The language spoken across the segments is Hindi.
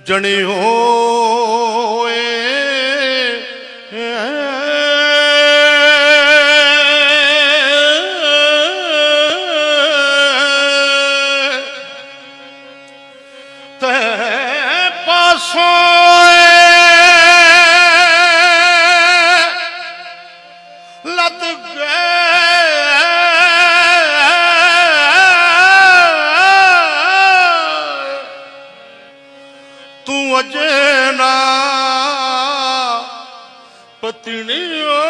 जने होए ते पासों लद गए तू अजना पत्नियों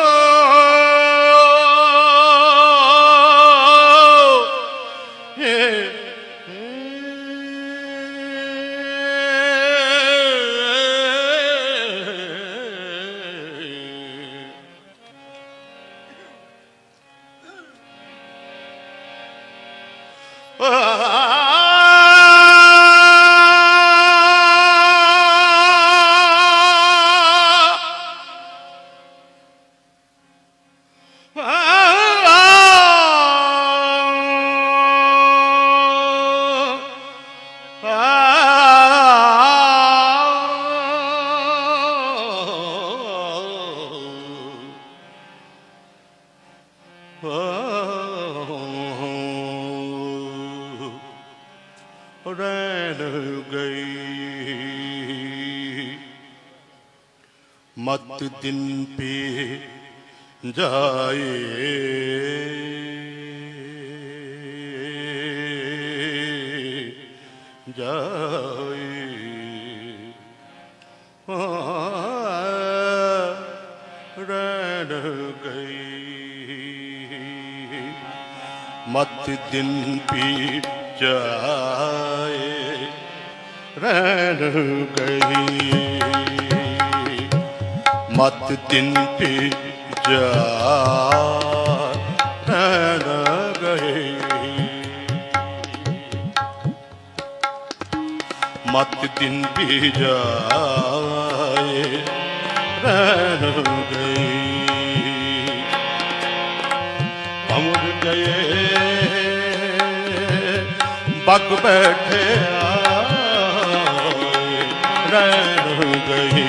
रह गई मत दिन पे जाए जाए रह गई मत दिन पे जाए रह गई मत दिन पे जा रह गई मत दिन पे जाए रह गई अमर गए बग बैठे रह गई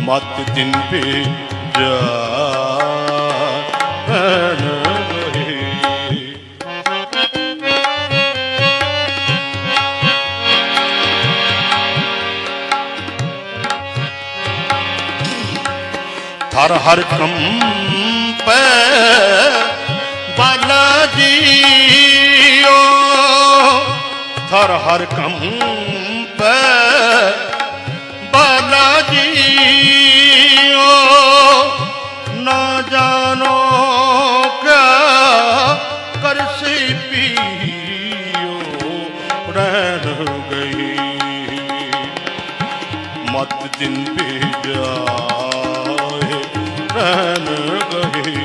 मत दिन पे जा गई हर हर कम पे बालाजी हर हर कम पे बालाजी ना जानो क्या कर से पियो रह गई मत दिन पे जाए रह गई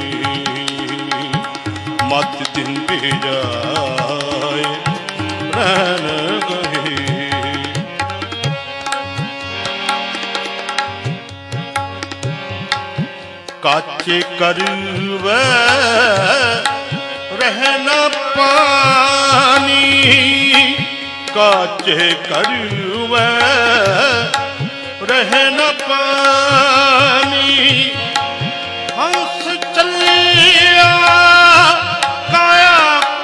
मत दिन पे जाए रह गई काचे करवे रहना पानी काचे करवे रहना पानी हंस चलिया काया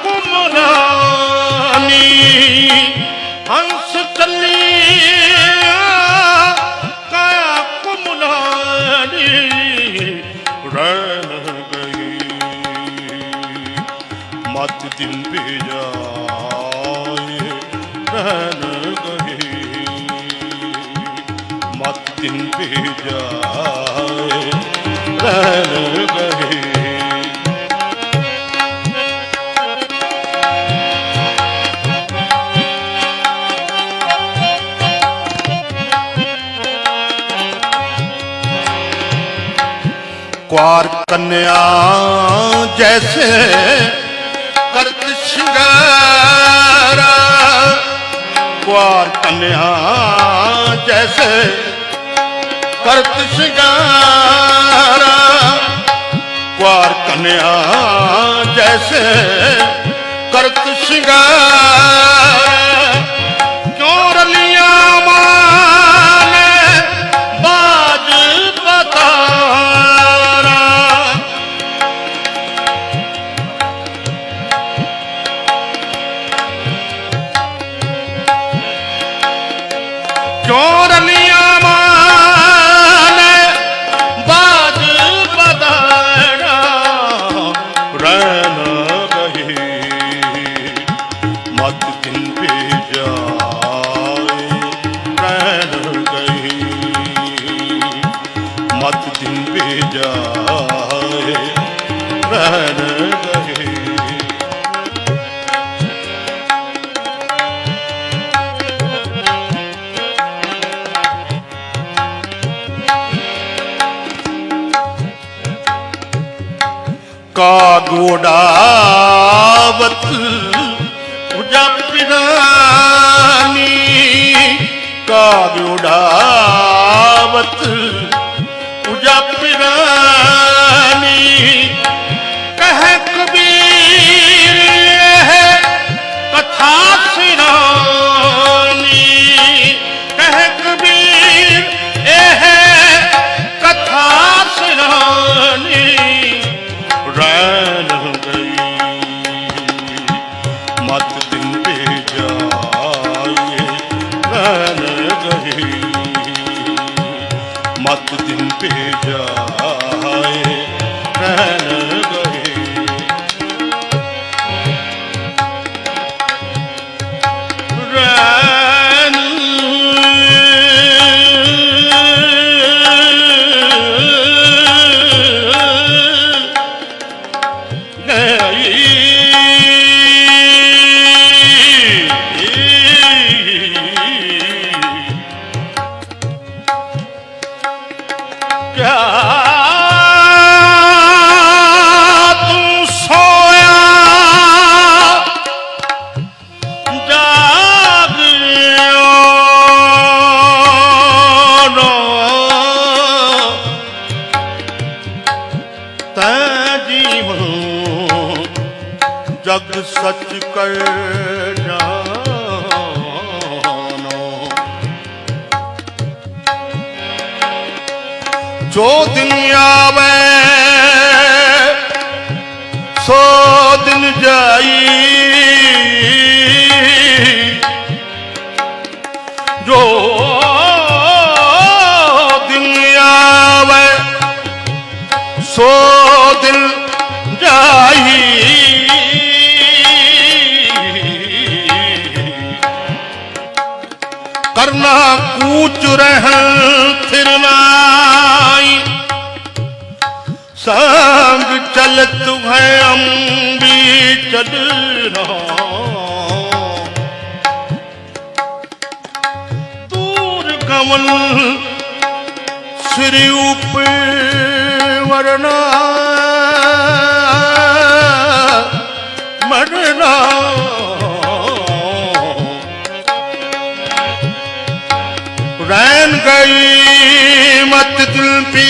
कुमरानी हंस चलिया काया कुमरानी रह गई मत दिन पे जाए रह गई मत दिन पे जाए रह गई क्वार कन्या जैसे करत श्रृंगारा क्वार कन्या जैसे करत श्रृंगारा क्वार कन्या जैसे करत श्रृंगारा क्यों जाए रहन गए। कागोडावत पूजा पिरानी, कागोडावत पूजा पिरानी, कह कबीर है कथा सिरानी, कह कबीर है कथा सिरानी, रैन गई मत दिन पे जाए रैन गई, मत दिन पे जाए रैन गई। रैन क्या तू सोया जागियो नो, तै जीवन जग सच कर जानो। जो दिन आवे सो दिन जाई, जो दिन आवे सो दिन जाई, करना कूच रहन फिरनाई, संग चलत है अम्बी चलना, दूर गमन श्री ऊपर वरना मरना, रैन गई मत दिल पी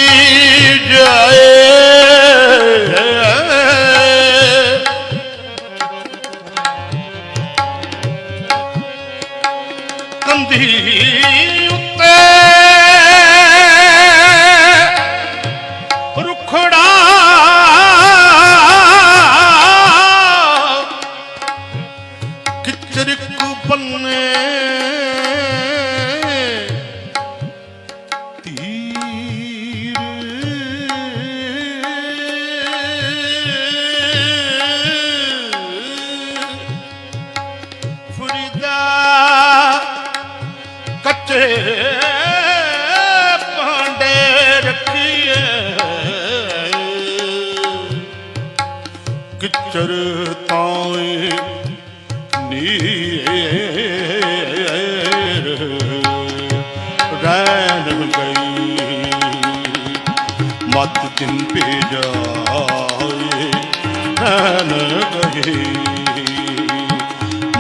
जाए, कंधी उत्ते रुखड़ा किचरिक बन्ने कच्चे भांडे रखिए, किचर ताए नीर रैन गई मत दिन पे जाए रैन गई,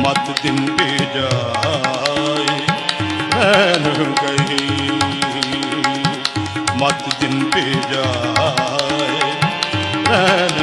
मत दिन पे जाए रैन गई, मत दिन पे जाए रैन